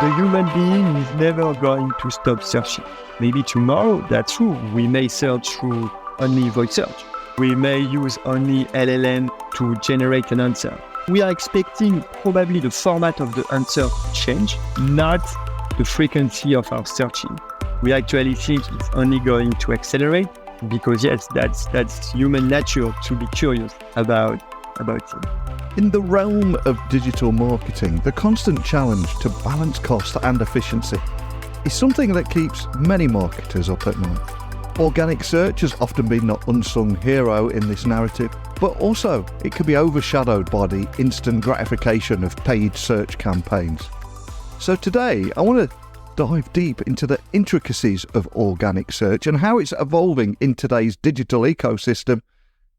The human being is never going to stop searching. Maybe tomorrow, that's true. We may search through only voice search. We may use only LLM to generate an answer. We are expecting probably the format of the answer to change, not the frequency of our searching. We actually think it's only going to accelerate because, yes, that's human nature to be curious about it. In the realm of digital marketing, the constant challenge to balance cost and efficiency is something that keeps many marketers up at night. Organic search has often been the unsung hero in this narrative, but also it can be overshadowed by the instant gratification of paid search campaigns. So today, I want to dive deep into the intricacies of organic search and how it's evolving in today's digital ecosystem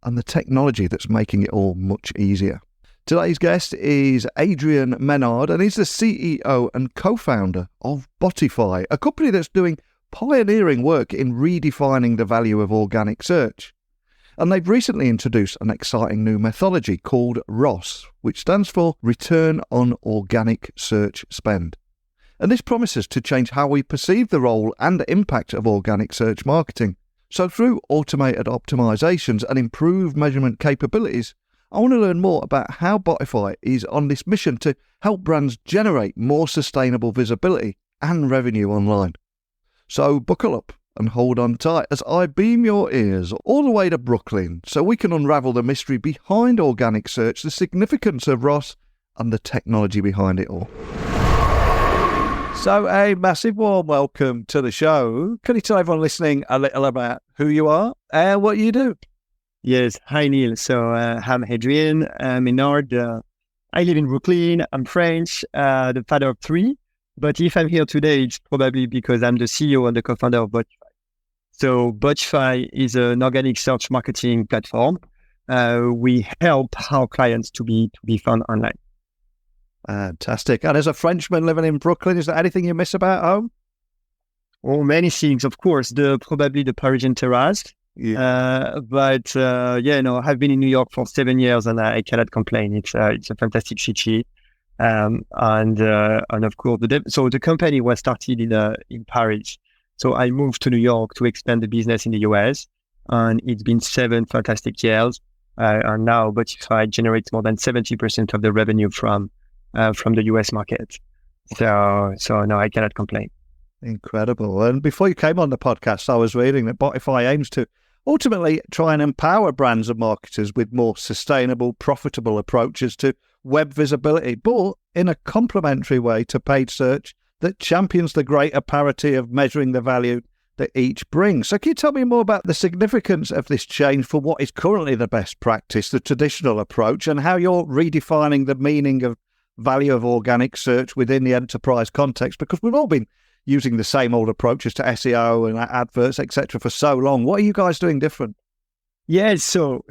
and the technology that's making it all much easier. Today's guest is Adrien Menard, and he's the CEO and co-founder of Botify, a company that's doing pioneering work in redefining the value of organic search. And they've recently introduced an exciting new methodology called ROS, which stands for Return on Organic Search Spend. And this promises to change how we perceive the role and impact of organic search marketing. So through automated optimizations and improved measurement capabilities, I want to learn more about how Botify is on this mission to help brands generate more sustainable visibility and revenue online. So buckle up and hold on tight as I beam your ears all the way to Brooklyn so we can unravel the mystery behind organic search, the significance of ROS, and the technology behind it all. So a massive warm welcome to the show. Can you tell everyone listening a little about who you are and what you do? Yes. Hi, Neil. So I'm Adrien Menard. I live in Brooklyn. I'm French, the father of three. But if I'm here today, it's probably because I'm the CEO and the co-founder of Botify. So Botify is an organic search marketing platform. We help our clients to be found online. Fantastic. And as a Frenchman living in Brooklyn, is there anything you miss about home? Oh, many things, of course. Probably the Parisian terrace. Yeah. I've been in New York for 7 years and I cannot complain. It's a fantastic city. And of course, the company was started in Paris. So I moved to New York to expand the business in the US, and it's been 7 fantastic years. And now Botify generates more than 70% of the revenue from the US market. So no, I cannot complain. Incredible. And before you came on the podcast, I was reading that Botify aims to ultimately try and empower brands and marketers with more sustainable, profitable approaches to web visibility, but in a complementary way to paid search that champions the greater parity of measuring the value that each brings. So can you tell me more about the significance of this change for what is currently the best practice, the traditional approach, and how you're redefining the meaning of value of organic search within the enterprise context? Because we've all been using the same old approaches to SEO and adverts, etc. for so long. What are you guys doing different? Yes, so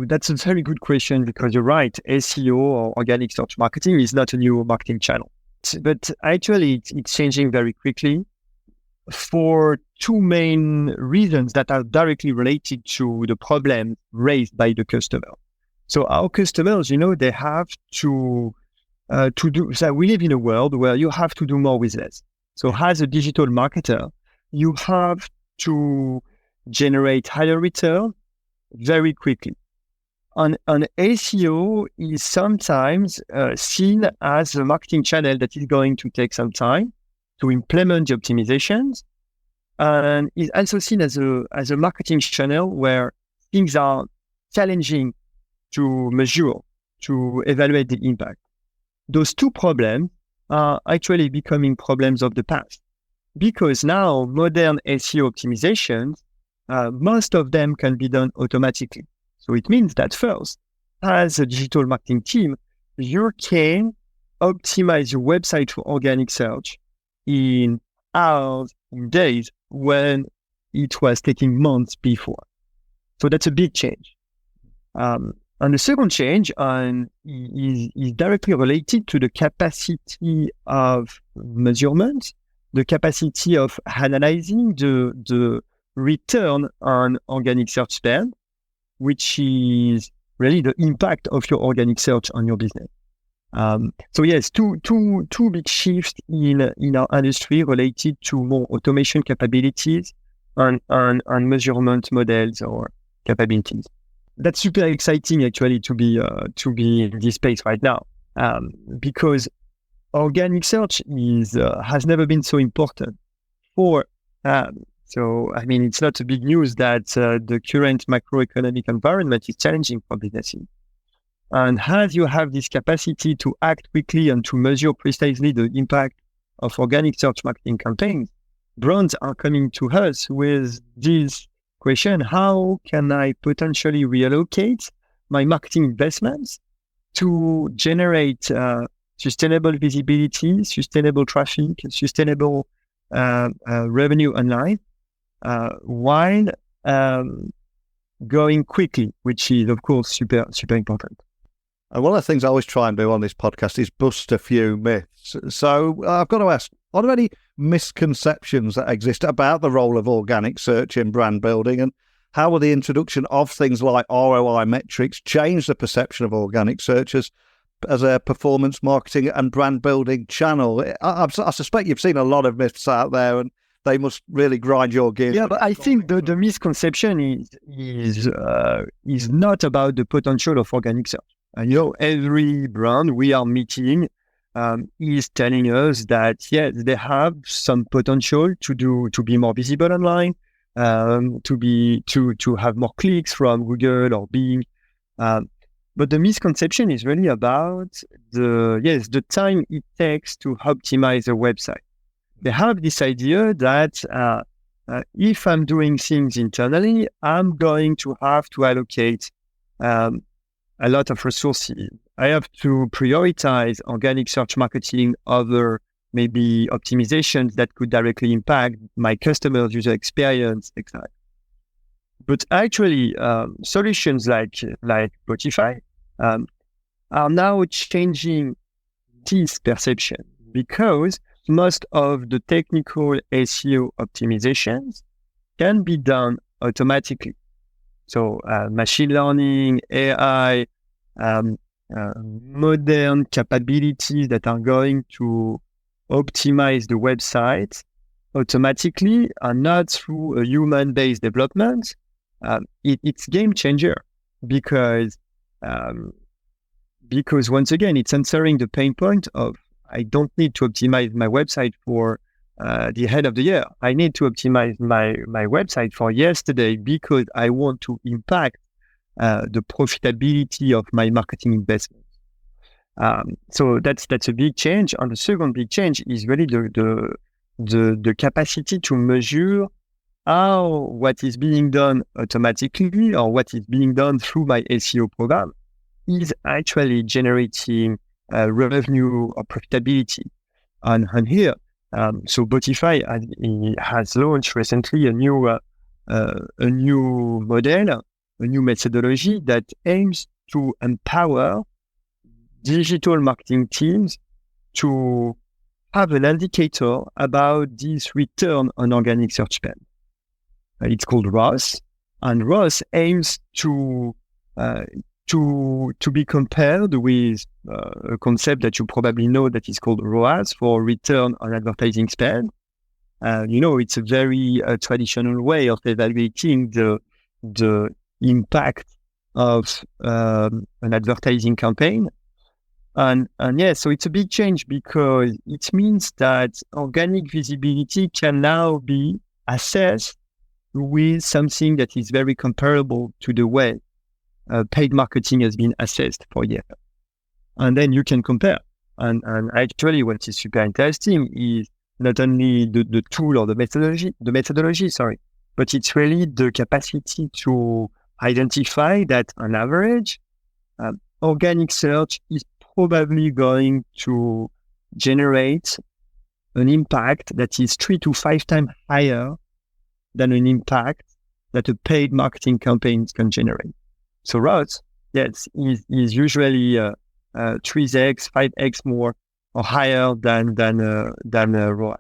that's a very good question because you're right. SEO or organic search marketing is not a new marketing channel, but actually it's changing very quickly for 2 main reasons that are directly related to the problem raised by the customer. So our customers, they have to do. So we live in a world where you have to do more with less. So as a digital marketer, you have to generate higher return very quickly. And SEO is sometimes seen as a marketing channel that is going to take some time to implement the optimizations, and is also seen as a marketing channel where things are challenging to measure, to evaluate the impact. Those 2 problems are actually becoming problems of the past because now modern SEO optimizations, most of them can be done automatically. So it means that first, as a digital marketing team, you can optimize your website for organic search in hours, in days, when it was taking months before. So that's a big change. And the second change is directly related to the capacity of measurement, the capacity of analyzing the return on organic search spend, which is really the impact of your organic search on your business. So yes, two big shifts in our industry related to more automation capabilities and measurement models or capabilities. That's super exciting actually to be in this space right now, because organic search has never been so important for. So I mean, it's not a big news that the current macroeconomic environment is challenging for businesses. And as you have this capacity to act quickly and to measure precisely the impact of organic search marketing campaigns, brands are coming to us with this question: how can I potentially reallocate my marketing investments to generate sustainable visibility, sustainable traffic, sustainable revenue online, while going quickly, which is, of course, super, super important. And one of the things I always try and do on this podcast is bust a few myths. So I've got to ask, are there any misconceptions that exist about the role of organic search in brand building? And how will the introduction of things like ROI metrics change the perception of organic search as a performance marketing and brand building channel? I suspect you've seen a lot of myths out there, and they must really grind your gears. Yeah, but I think the misconception is not about the potential of organic search. And every brand we are meeting is telling us that yes, they have some potential to be more visible online, to have more clicks from Google or Bing. But the misconception is really about the time it takes to optimize a website. They have this idea that if I'm doing things internally, I'm going to have to allocate a lot of resources. I have to prioritize organic search marketing over maybe optimizations that could directly impact my customers' user experience, etc. But actually, solutions like Botify are now changing this perception, because most of the technical SEO optimizations can be done automatically. So machine learning, AI, modern capabilities that are going to optimize the website automatically and not through a human-based development. It's game changer because once again, it's answering the pain point of I don't need to optimize my website for the end of the year. I need to optimize my website for yesterday because I want to impact the profitability of my marketing investments. So that's a big change. And the second big change is really the capacity to measure how what is being done automatically or what is being done through my SEO program is actually generating revenue or profitability. And here, so Botify has launched recently a new model, a new methodology that aims to empower digital marketing teams to have an indicator about this return on organic search spend. It's called ROS, and ROS aims to be compared with a concept that you probably know that is called ROAS, for return on advertising spend. It's a very traditional way of evaluating the impact of an advertising campaign. And so it's a big change because it means that organic visibility can now be assessed with something that is very comparable to the way paid marketing has been assessed for years. And then you can compare. And actually what is super interesting is not only the tool or the methodology, but it's really the capacity to identify that on average, organic search is probably going to generate an impact that is 3 to 5 times higher than an impact that a paid marketing campaign can generate. So ROAS, yes, is usually 3x, 5x more or higher than ROAS.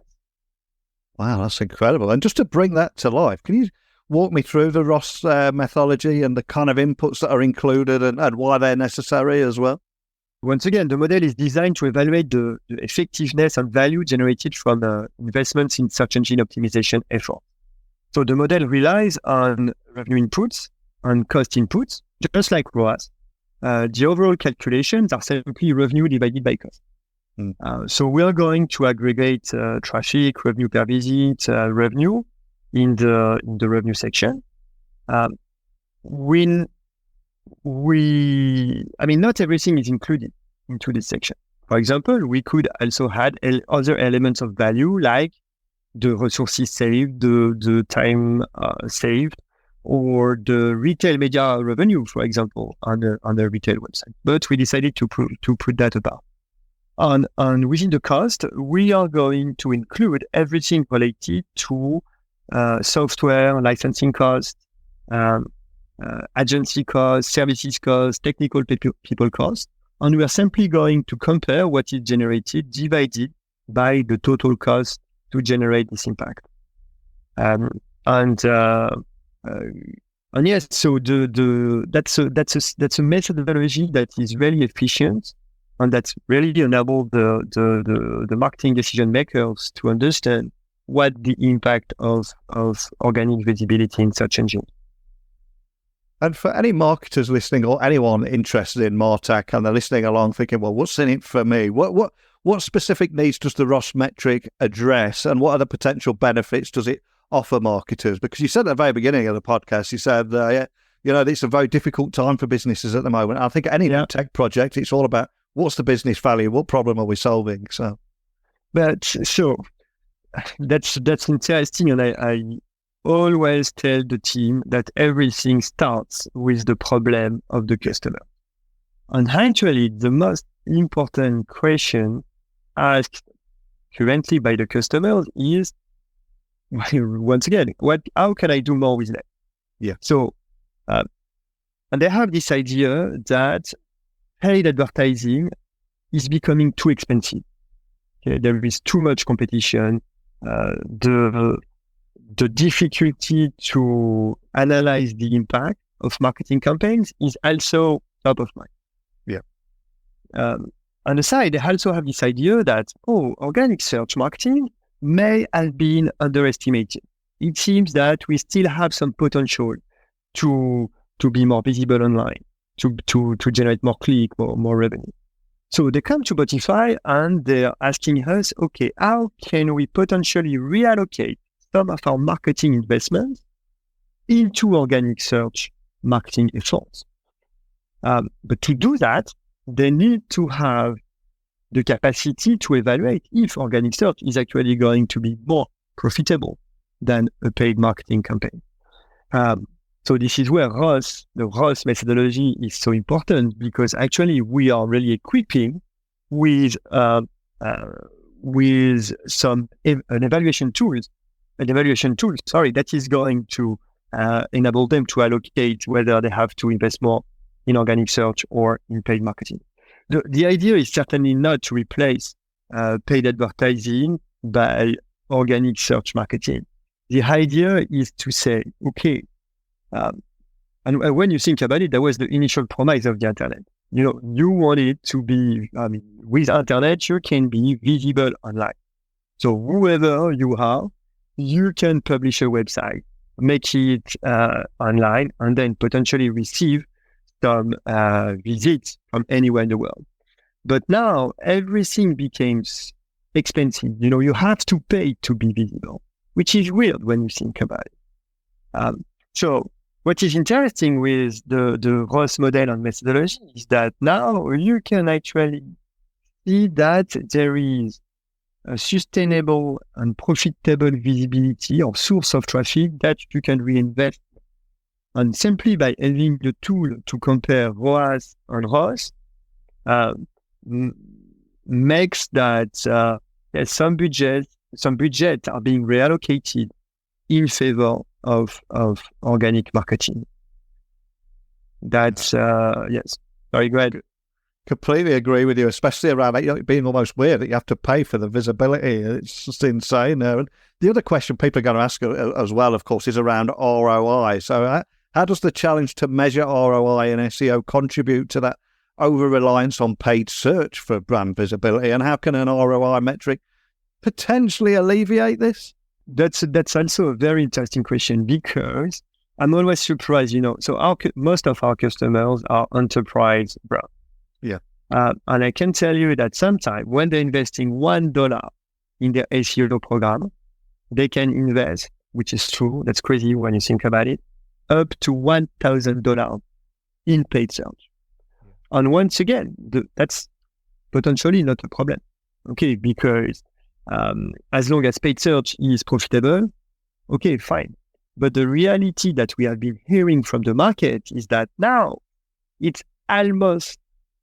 Wow, that's incredible. And just to bring that to life, can you walk me through the ROS methodology and the kind of inputs that are included and why they're necessary as well? Once again, the model is designed to evaluate the effectiveness and value generated from investments in search engine optimization effort. So the model relies on revenue inputs and cost inputs, just like ROAS. The overall calculations are simply revenue divided by cost. So we are going to aggregate traffic, revenue per visit, revenue in the revenue section. Not everything is included into this section. For example, we could also add other elements of value like the resources saved, the time saved, or the retail media revenue, for example, on the retail website. But we decided to put that apart. And within the cost, we are going to include everything related to software, licensing costs, agency costs, services costs, technical people costs, and we are simply going to compare what is generated divided by the total cost to generate this impact. And yes, so that's a methodology that is really efficient, and that's really enable the marketing decision makers to understand what the impact of organic visibility in search engine. And for any marketers listening or anyone interested in MarTech and they're listening along thinking, well, what's in it for me? What specific needs does the ROS metric address, and what are the potential benefits does it offer marketers? Because you said at the very beginning of the podcast, you said, it's a very difficult time for businesses at the moment. I think any tech project, it's all about what's the business value, what problem are we solving? So that's interesting, and I always tell the team that everything starts with the problem of the customer. And actually, the most important question asked currently by the customers is, once again, how can I do more with that? Yeah. So, and they have this idea that paid advertising is becoming too expensive. Okay? There is too much competition. The difficulty to analyze the impact of marketing campaigns is also top of mind. Yeah. On the side, they also have this idea that, organic search marketing may have been underestimated. It seems that we still have some potential to be more visible online, to generate more click, more revenue. So they come to Botify and they're asking us, okay, how can we potentially reallocate some of our marketing investments into organic search marketing efforts? But to do that, they need to have the capacity to evaluate if organic search is actually going to be more profitable than a paid marketing campaign. So this is where the ROS methodology is so important, because actually we are really equipping with some an evaluation tool, that is going to enable them to allocate whether they have to invest more in organic search or in paid marketing. The idea is certainly not to replace paid advertising by organic search marketing. The idea is to say, okay, and when you think about it, that was the initial promise of the internet. You wanted to be, with internet, you can be visible online. So whoever you are, you can publish a website, make it online, and then potentially receive some visits from anywhere in the world. But now everything becomes expensive. You have to pay to be visible, which is weird when you think about it. So what is interesting with the ROS model and methodology is that now you can actually see that there is a sustainable and profitable visibility or source of traffic that you can reinvest. And simply by having the tool to compare ROAS and ROS makes that some budgets are being reallocated in favor of organic marketing. That's yes, very great. Completely agree with you, especially around it being almost weird that you have to pay for the visibility. It's just insane. And the other question people are going to ask as well, of course, is around ROI. So how does the challenge to measure ROI in SEO contribute to that over-reliance on paid search for brand visibility, and how can an ROI metric potentially alleviate this? That's also a very interesting question, because I'm always surprised, so most of our customers are enterprise brands. Yeah. And I can tell you that sometimes when they're investing $1 in their SEO program, they can invest, which is true, that's crazy when you think about it, up to $1,000 in paid search. And once again, that's potentially not a problem. Okay, because as long as paid search is profitable, okay, fine. But the reality that we have been hearing from the market is that now it's almost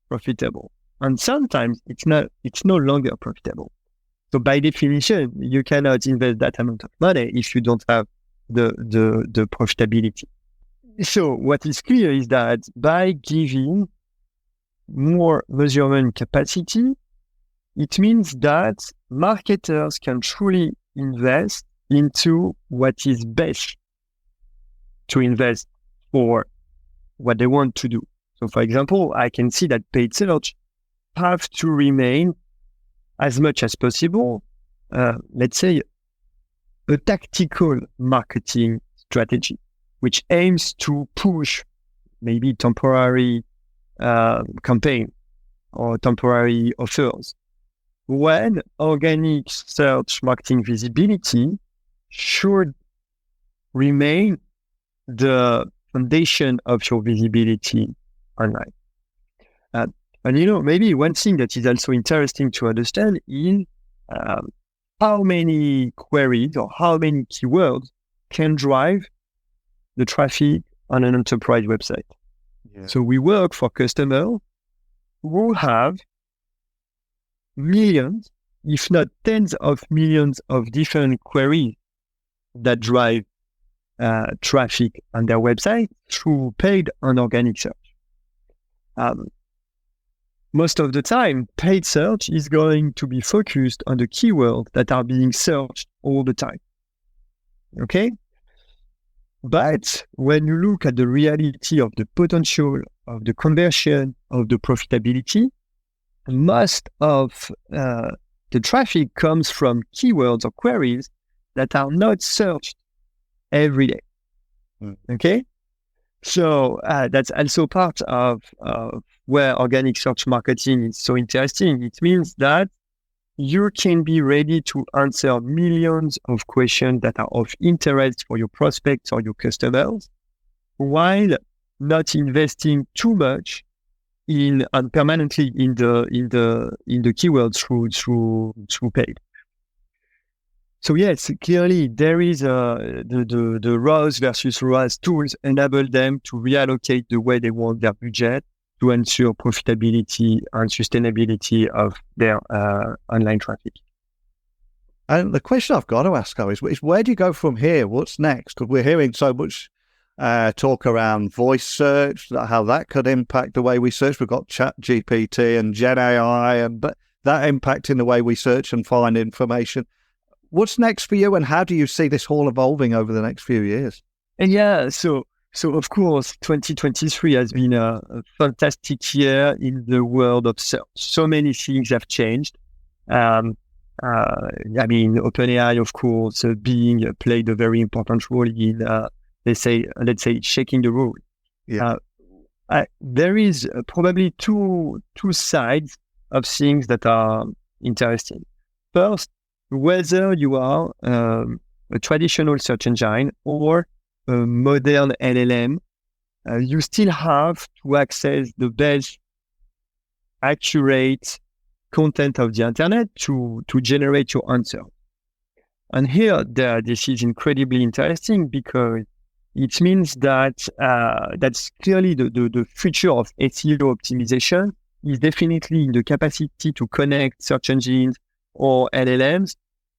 profitable. And sometimes it's no longer profitable. So by definition, you cannot invest that amount of money if you don't have the profitability. So what is clear is that by giving more measurement capacity, it means that marketers can truly invest into what is best to invest for what they want to do. So for example, I can see that paid search have to remain as much as possible, let's say, a tactical marketing strategy, which aims to push maybe temporary campaign or temporary offers, when organic search marketing visibility should remain the foundation of your visibility online. And maybe one thing that is also interesting to understand is how many queries or how many keywords can drive the traffic on an enterprise website. Yeah. So we work for customers who have millions, if not tens of millions of different queries that drive traffic on their website through paid and organic search. Most of the time, paid search is going to be focused on the keywords that are being searched all the time. Okay? But when you look at the reality of the potential, of the conversion, of the profitability, most of the traffic comes from keywords or queries that are not searched every day. Okay? So that's also part of where organic search marketing is so interesting. It means that you can be ready to answer millions of questions that are of interest for your prospects or your customers, while not investing too much in and permanently in the keywords through paid. So yes, clearly there is the ROAS versus ROAS tools enable them to reallocate the way they want their budget to ensure profitability and sustainability of their online traffic. And the question I've got to ask, though, is where do you go from here? What's next? Because we're hearing so much talk around voice search, how that could impact the way we search. We've got ChatGPT and Gen AI, but that impacting the way we search and find information. What's next for you, and how do you see this all evolving over the next few years? And yeah, so of course, 2023 has been a fantastic year in the world of search. So many things have changed. OpenAI, of course, played a very important role in, let's say, shaking the rule. Yeah. There is probably two sides of things that are interesting. First, whether you are a traditional search engine or a modern LLM, you still have to access the best accurate content of the internet to generate your answer. And here, this is incredibly interesting because it means that that's clearly the future of SEO optimization is definitely in the capacity to connect search engines or LLMs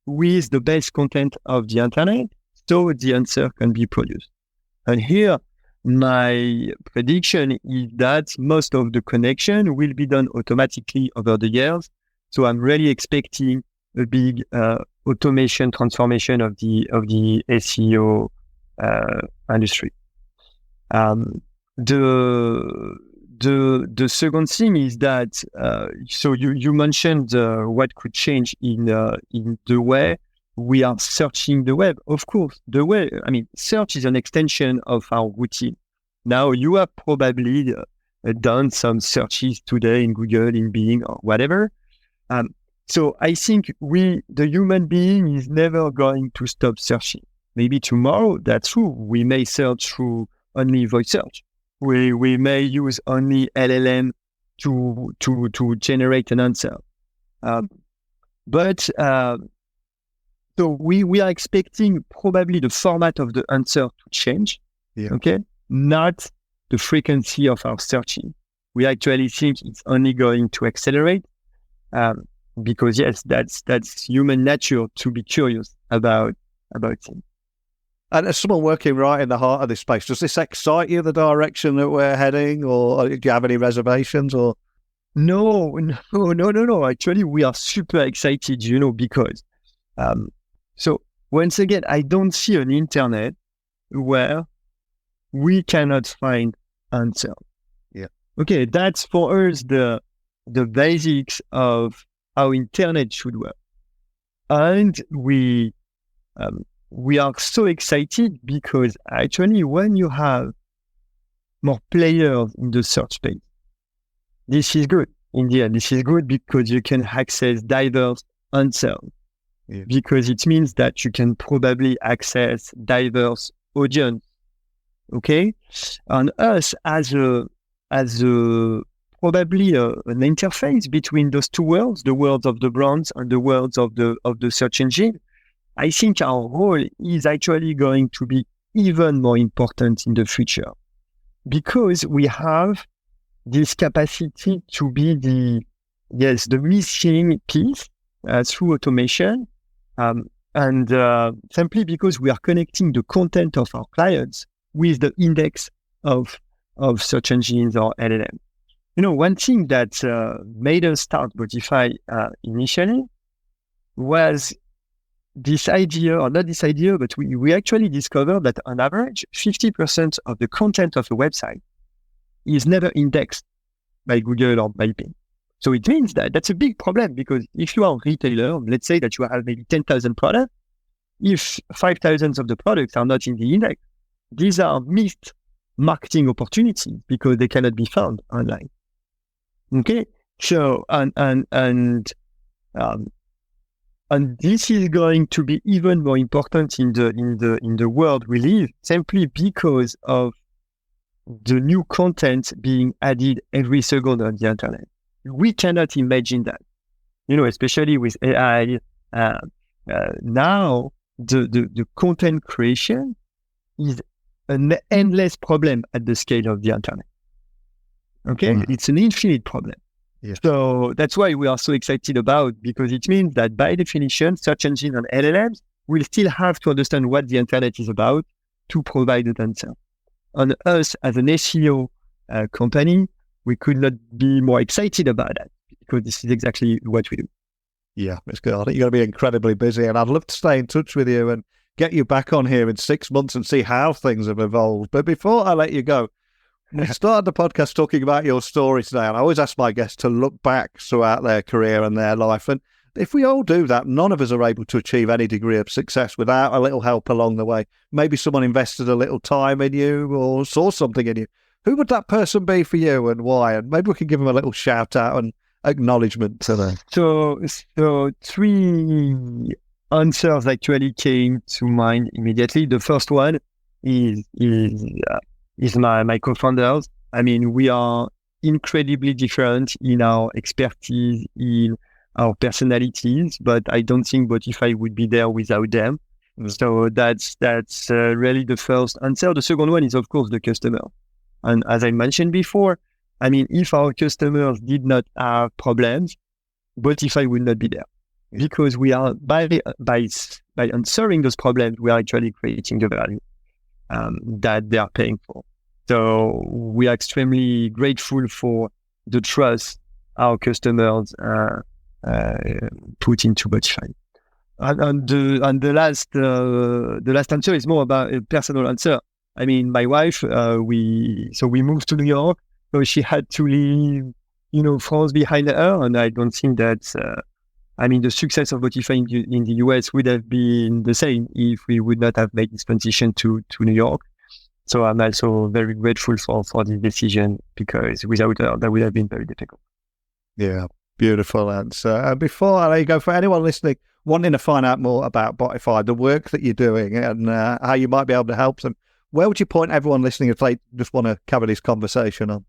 with the best content of the internet, so the answer can be produced. And here, my prediction is that most of the connection will be done automatically over the years. So I'm really expecting a big automation transformation of the industry. The the second thing is that so you mentioned what could change in the way we are searching the web. Of course, search is an extension of our routine. Now you have probably done some searches today in Google, in Bing, or whatever. So I think the human being is never going to stop searching. Maybe tomorrow, that's true. We may search through only voice search. We may use only LLM to generate an answer. But so we are expecting probably the format of the answer to change. Yeah. Okay, not the frequency of our searching. We actually think it's only going to accelerate because yes, that's human nature to be curious about things. And as someone working right in the heart of this space, does this excite you, the direction that we're heading, or do you have any reservations? Or No. Actually, we are super excited, because so once again, I don't see an internet where we cannot find answers. Yeah. Okay, that's for us the basics of how internet should work, and we are so excited because actually when you have more players in the search space, this is good. In the end, this is good because you can access diverse answers. Yeah. Because it means that you can probably access diverse audience. Okay, and us as a probably an interface between those two worlds, the worlds of the brands and the worlds of the search engine. I think our role is actually going to be even more important in the future because we have this capacity to be the missing piece through automation, and simply because we are connecting the content of our clients with the index of search engines or LLM. One thing that made us start Botify initially was this idea, or not this idea, but we actually discovered that on average, 50% of the content of a website is never indexed by Google or by Bing. So it means that that's a big problem because if you are a retailer, let's say that you have maybe 10,000 products, if 5,000 of the products are not in the index, these are missed marketing opportunities because they cannot be found online. Okay, so and this is going to be even more important in the world we live, simply because of the new content being added every second on the internet. We cannot imagine that, especially with AI. Now the content creation is an endless problem at the scale of the internet. Okay, It's an infinite problem. Yes. So that's why we are so excited about, because it means that by definition, search engine and LLMs will still have to understand what the internet is about to provide an answer. And us as an SEO company, we could not be more excited about that because this is exactly what we do. Yeah, it's good. I think you're going to be incredibly busy, and I'd love to stay in touch with you and get you back on here in 6 months and see how things have evolved. But before I let you go, we started the podcast talking about your story today, and I always ask my guests to look back throughout their career and their life. And if we all do that, none of us are able to achieve any degree of success without a little help along the way. Maybe someone invested a little time in you or saw something in you. Who would that person be for you and why? And maybe we can give them a little shout out and acknowledgement to them. So 3 answers actually came to mind immediately. The first one is my co-founders. I mean, we are incredibly different in our expertise, in our personalities, but I don't think Botify would be there without them. So that's really the first answer. The second one is, of course, the customer. And as I mentioned before, I mean, if our customers did not have problems, Botify would not be there, because we are by answering those problems, we are actually creating the value that they are paying for. So we are extremely grateful for the trust our customers put into Botify. And the last answer is more about a personal answer. I mean, my wife, we moved to New York. So she had to leave, France behind her. And I don't think that, the success of Botify in the US would have been the same if we would not have made this transition to New York. So I'm also very grateful for this decision, because without her, that would have been very difficult. Yeah, beautiful answer. And before I let you go, for anyone listening, wanting to find out more about Botify, the work that you're doing and how you might be able to help them, where would you point everyone listening if they just want to carry this conversation on?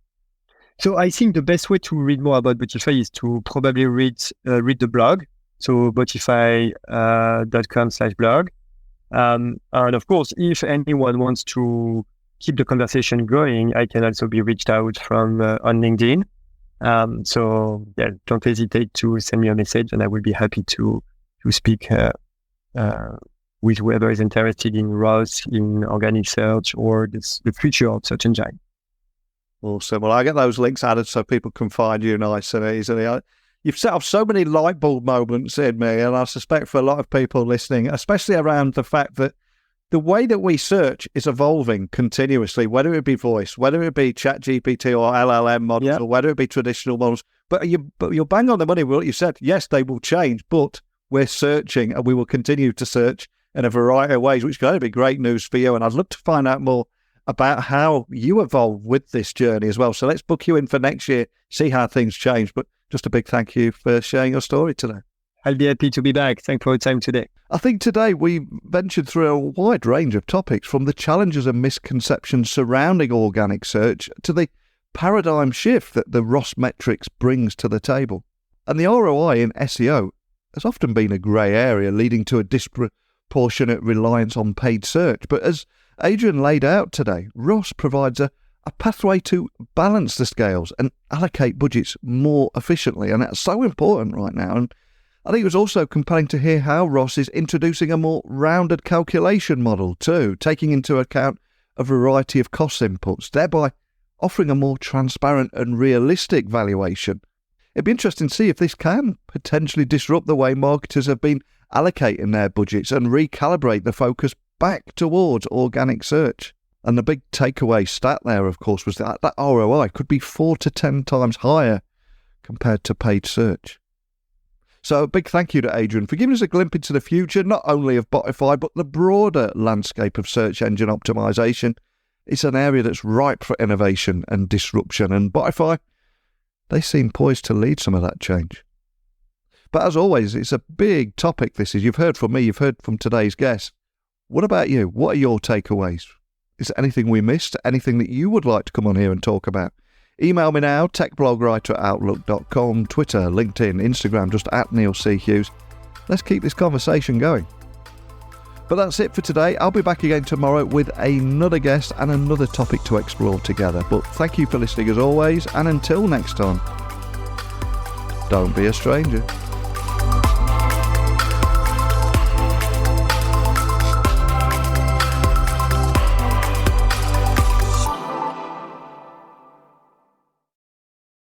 So I think the best way to read more about Botify is to probably read the blog. So botify.com/blog. And of course, if anyone wants to keep the conversation going, I can also be reached out from on LinkedIn. So don't hesitate to send me a message, and I will be happy to speak with whoever is interested in ROS, in organic search, or the future of search engine. Awesome. Well, I get those links added so people can find you nice and easily. You've set off so many light bulb moments in me, and I suspect for a lot of people listening, especially around the fact that the way that we search is evolving continuously, whether it be voice, whether it be ChatGPT or LLM models, or whether it be traditional models. But you're bang on the money with what you said. Yes, they will change, but we're searching, and we will continue to search in a variety of ways, which can only be great news for you. And I'd love to find out more about how you evolve with this journey as well. So let's book you in for next year, see how things change. But just a big thank you for sharing your story today. I'll be happy to be back. Thanks for your time today. I think today we ventured through a wide range of topics, from the challenges and misconceptions surrounding organic search to the paradigm shift that the ROS metrics brings to the table. And the ROI in SEO has often been a grey area, leading to a disproportionate reliance on paid search. But as Adrien laid out today, ROS provides a pathway to balance the scales and allocate budgets more efficiently. And that's so important right now. And I think it was also compelling to hear how ROS is introducing a more rounded calculation model too, taking into account a variety of cost inputs, thereby offering a more transparent and realistic valuation. It'd be interesting to see if this can potentially disrupt the way marketers have been allocating their budgets and recalibrate the focus back towards organic search. And the big takeaway stat there, of course, was that ROI could be 4 to 10 times higher compared to paid search. So a big thank you to Adrien for giving us a glimpse into the future, not only of Botify, but the broader landscape of search engine optimization. It's an area that's ripe for innovation and disruption, and Botify, they seem poised to lead some of that change. But as always, it's a big topic this is. You've heard from me, you've heard from today's guest. What about you? What are your takeaways? Is there anything we missed? Anything that you would like to come on here and talk about? Email me now, techblogwriter@outlook.com, Twitter, LinkedIn, Instagram, just @NeilCHughes. Let's keep this conversation going. But that's it for today. I'll be back again tomorrow with another guest and another topic to explore together. But thank you for listening as always, and until next time, don't be a stranger.